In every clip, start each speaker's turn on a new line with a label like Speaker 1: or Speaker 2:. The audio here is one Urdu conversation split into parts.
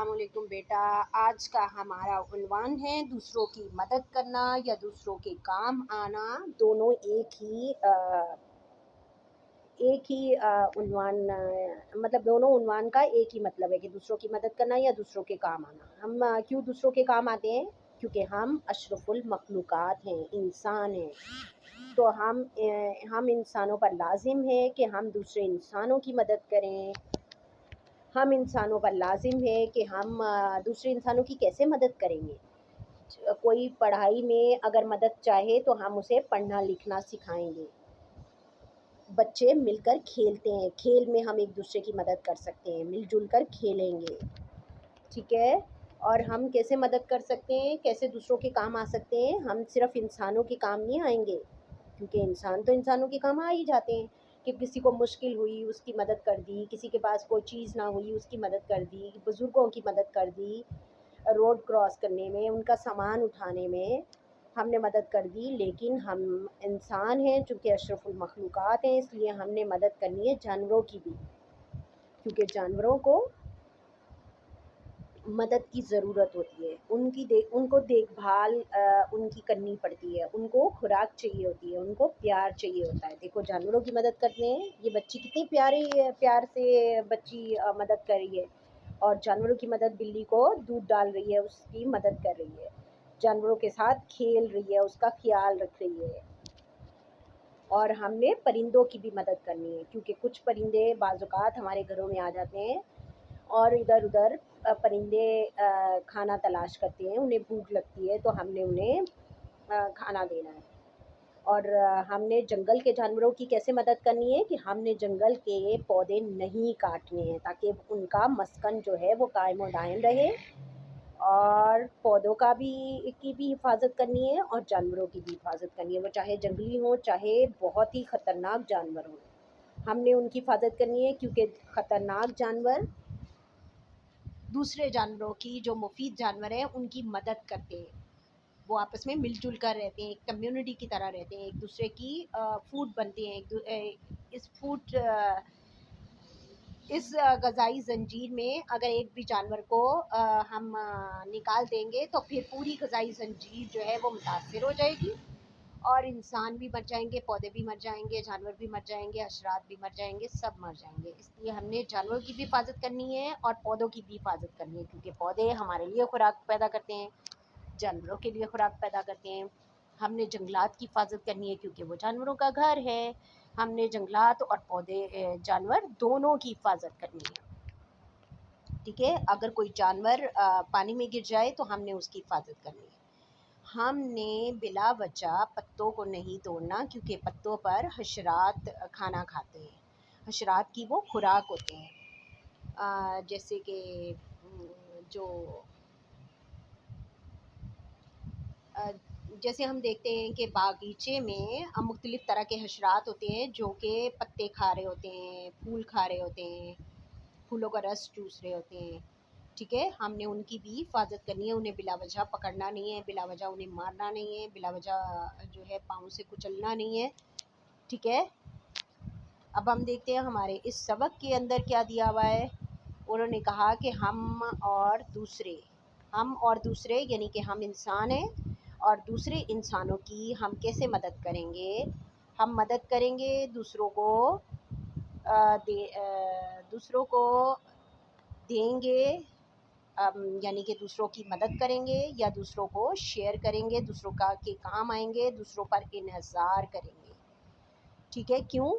Speaker 1: السلام علیکم بیٹا۔ آج کا ہمارا عنوان ہے دوسروں کی مدد کرنا یا دوسروں کے کام آنا، دونوں ایک ہی عنوان، مطلب دونوں عنوان کا ایک ہی مطلب ہے کہ دوسروں کی مدد کرنا یا دوسروں کے کام آنا۔ ہم کیوں دوسروں کے کام آتے ہیں؟ کیونکہ ہم اشرف المخلوقات ہیں، انسان ہیں، تو ہم انسانوں پر لازم ہے کہ ہم دوسرے انسانوں کی مدد کریں۔ ہم انسانوں پر لازم ہے کہ ہم دوسرے انسانوں کی کیسے مدد کریں گے؟ کوئی پڑھائی میں اگر مدد چاہے تو ہم اسے پڑھنا لکھنا سکھائیں گے۔ بچے مل کر کھیلتے ہیں، کھیل میں ہم ایک دوسرے کی مدد کر سکتے ہیں، مل جل کر کھیلیں گے، ٹھیک ہے؟ اور ہم کیسے مدد کر سکتے ہیں، کیسے دوسروں کے کام آ سکتے ہیں؟ ہم صرف انسانوں کے کام نہیں آئیں گے، کیونکہ انسان تو انسانوں کے کام آ ہی جاتے ہیں کہ کسی کو مشکل ہوئی اس کی مدد کر دی، کسی کے پاس کوئی چیز نہ ہوئی اس کی مدد کر دی، بزرگوں کی مدد کر دی، روڈ کراس کرنے میں، ان کا سامان اٹھانے میں ہم نے مدد کر دی۔ لیکن ہم انسان ہیں، چونکہ اشرف المخلوقات ہیں، اس لیے ہم نے مدد کرنی ہے جانوروں کی بھی، کیونکہ جانوروں کو مدد کی ضرورت ہوتی ہے، ان کو دیکھ بھال ان کی کرنی پڑتی ہے، ان کو خوراک چاہیے ہوتی ہے، ان کو پیار چاہیے ہوتا ہے۔ دیکھو جانوروں کی مدد کرتے ہیں، یہ بچی کتنی پیار سے بچی مدد کر رہی ہے، اور جانوروں کی مدد، بلی کو دودھ ڈال رہی ہے، اس کی مدد کر رہی ہے، جانوروں کے ساتھ کھیل رہی ہے، اس کا خیال رکھ رہی ہے۔ اور ہم نے پرندوں کی بھی مدد کرنی ہے، کیونکہ کچھ پرندے بعض اوقات ہمارے گھروں میں آ جاتے ہیں اور ادھر ادھر پرندے کھانا تلاش کرتے ہیں، انہیں بھوک لگتی ہے تو ہم نے انہیں کھانا دینا ہے۔ اور ہم نے جنگل کے جانوروں کی کیسے مدد کرنی ہے کہ ہم نے جنگل کے پودے نہیں کاٹنے ہیں، تاکہ ان کا مسکن جو ہے وہ قائم و دائم رہے، اور پودوں کی بھی حفاظت کرنی ہے اور جانوروں کی بھی حفاظت کرنی ہے، وہ چاہے جنگلی ہوں چاہے بہت ہی خطرناک جانور ہوں، ہم نے ان کی حفاظت کرنی ہے، کیونکہ خطرناک جانور دوسرے جانوروں کی، جو مفید جانور ہیں، ان کی مدد کرتے ہیں، وہ آپس میں مل جل کر رہتے ہیں، ایک کمیونٹی کی طرح رہتے ہیں، ایک دوسرے کی فوڈ بنتے ہیں، اس غذائی زنجیر میں اگر ایک بھی جانور کو ہم نکال دیں گے تو پھر پوری غذائی زنجیر جو ہے وہ متاثر ہو جائے گی، اور انسان بھی مر جائیں گے، پودے بھی مر جائیں گے، جانور بھی مر جائیں گے، حشرات بھی مر جائیں گے، سب مر جائیں گے۔ اس لیے ہم نے جانوروں کی بھی حفاظت کرنی ہے اور پودوں کی بھی حفاظت کرنی ہے، کیونکہ پودے ہمارے لیے خوراک پیدا کرتے ہیں، جانوروں کے لیے خوراک پیدا کرتے ہیں۔ ہم نے جنگلات کی حفاظت کرنی ہے، کیونکہ وہ جانوروں کا گھر ہے، ہم نے جنگلات اور پودے جانور دونوں کی حفاظت کرنی ہے، ٹھیک ہے؟ اگر کوئی جانور پانی میں گر جائے تو ہم نے اس کی حفاظت کرنی ہے۔ ہم نے بلا وجہ پتوں کو نہیں توڑنا، کیونکہ پتوں پر حشرات کھانا کھاتے ہیں، حشرات کی وہ خوراک ہوتے ہیں، جیسے کہ جو جیسے ہم دیکھتے ہیں کہ باغیچے میں مختلف طرح کے حشرات ہوتے ہیں جو کہ پتے کھا رہے ہوتے ہیں، پھول کھا رہے ہوتے ہیں، پھولوں کا رس چوس رہے ہوتے ہیں، ٹھیک ہے؟ ہم نے ان کی بھی حفاظت کرنی ہے، انہیں بلا وجہ پکڑنا نہیں ہے، بلا وجہ انہیں مارنا نہیں ہے، بلا وجہ جو ہے پاؤں سے کچلنا نہیں ہے، ٹھیک ہے؟ اب ہم دیکھتے ہیں ہمارے اس سبق کے اندر کیا دیا ہوا ہے۔ انہوں نے کہا کہ ہم اور دوسرے یعنی کہ ہم انسان ہیں اور دوسرے انسانوں کی ہم کیسے مدد کریں گے؟ ہم مدد کریں گے دوسروں کو دیں گے، یعنی کہ دوسروں کی مدد کریں گے یا دوسروں کو شیئر کریں گے، دوسروں کے کام آئیں گے، دوسروں پر انحصار کریں گے، ٹھیک ہے؟ کیوں؟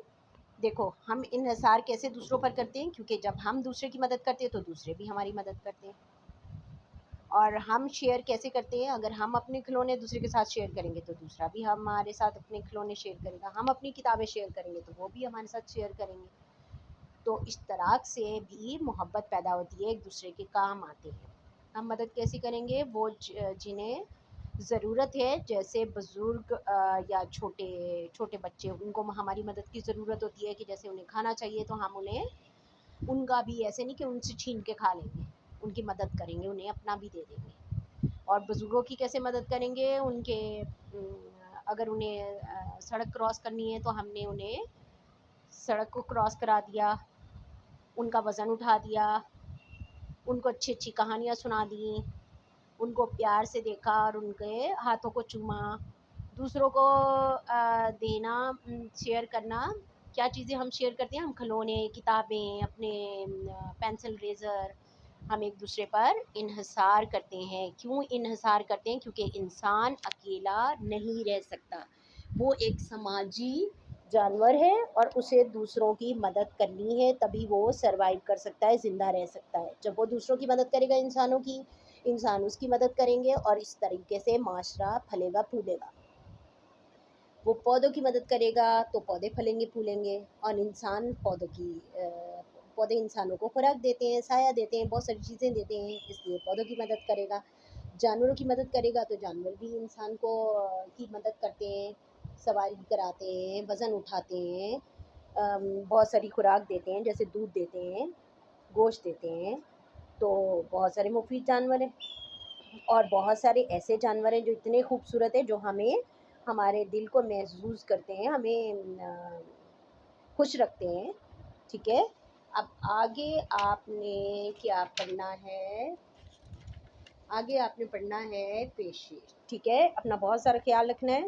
Speaker 1: دیکھو ہم انحصار کیسے دوسروں پر کرتے ہیں، کیونکہ جب ہم دوسرے کی مدد کرتے ہیں تو دوسرے بھی ہماری مدد کرتے ہیں، اور ہم شیئر کیسے کرتے ہیں؟ اگر ہم اپنے کھلونے دوسرے کے ساتھ شیئر کریں گے تو دوسرا بھی ہمارے ساتھ اپنے کھلونے شیئر کرے گا، ہم اپنی کتابیں شیئر کریں گے تو وہ بھی ہمارے ساتھ شیئر کریں گے، تو اشتراک سے بھی محبت پیدا ہوتی ہے، ایک دوسرے کے کام آتے ہیں۔ ہم مدد کیسی کریں گے؟ وہ جنہیں ضرورت ہے، جیسے بزرگ یا چھوٹے بچے، ان کو ہماری مدد کی ضرورت ہوتی ہے، کہ جیسے انہیں کھانا چاہیے تو ہم انہیں ان کا بھی ایسے نہیں کہ ان سے چھین کے کھا لیں گے، ان کی مدد کریں گے، انہیں اپنا بھی دے دیں گے۔ اور بزرگوں کی کیسے مدد کریں گے؟ اگر انہیں سڑک کراس کرنی ہے تو ہم نے انہیں سڑک کو کراس کرا دیا، ان کا وزن اٹھا دیا، ان کو اچھی اچھی کہانیاں سنا دیں، ان کو پیار سے دیکھا اور ان کے ہاتھوں کو چوما، دوسروں کو دینا، شیئر کرنا۔ کیا چیزیں ہم شیئر کرتے ہیں؟ ہم کھلونے، کتابیں، اپنے پینسل ریزر، ہم ایک دوسرے پر انحصار کرتے ہیں۔ کیوں انحصار کرتے ہیں؟ کیونکہ انسان اکیلا نہیں رہ سکتا، وہ ایک سماجی جانور ہے اور اسے دوسروں کی مدد کرنی ہے، تبھی وہ سروائیو کر سکتا ہے، زندہ رہ سکتا ہے۔ جب وہ دوسروں کی مدد کرے گا انسانوں کی، انسان اس کی مدد کریں گے، اور اس طریقے سے معاشرہ پھلے گا پھولے گا۔ وہ پودوں کی مدد کرے گا تو پودے پھلیں گے پھولیں گے، اور انسان پودے انسانوں کو خوراک دیتے ہیں، سایہ دیتے ہیں، بہت ساری چیزیں دیتے ہیں، اس لیے پودوں کی مدد کرے گا۔ جانوروں کی مدد کرے گا تو جانور بھی انسان کی مدد کرتے ہیں، سواری کراتے ہیں، وزن اٹھاتے ہیں، بہت ساری خوراک دیتے ہیں، جیسے دودھ دیتے ہیں، گوشت دیتے ہیں۔ تو بہت سارے مفید جانور ہیں، اور بہت سارے ایسے جانور ہیں جو اتنے خوبصورت ہیں، جو ہمیں ہمارے دل کو محظوظ کرتے ہیں، ہمیں خوش رکھتے ہیں۔ ٹھیک ہے، اب آگے آپ نے کیا پڑھنا ہے؟ آگے آپ نے پڑھنا ہے پیشے۔ ٹھیک ہے، اپنا بہت سارا خیال رکھنا ہے۔